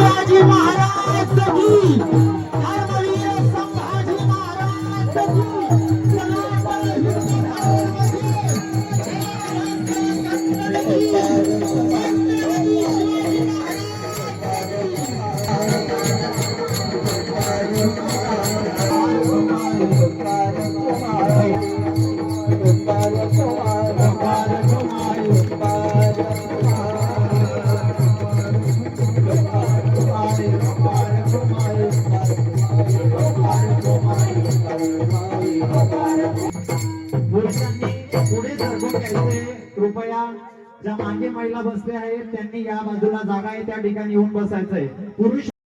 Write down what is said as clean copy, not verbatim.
शिवाजी महाराज की, धर्मवीर संभाजी महाराज पुढे सरकून घ्यायचे कृपया. ज्या मागे महिला बसल्या आहेत त्यांनी या बाजूला जागा आहे त्या ठिकाणी येऊन बसायचंय. पुरुष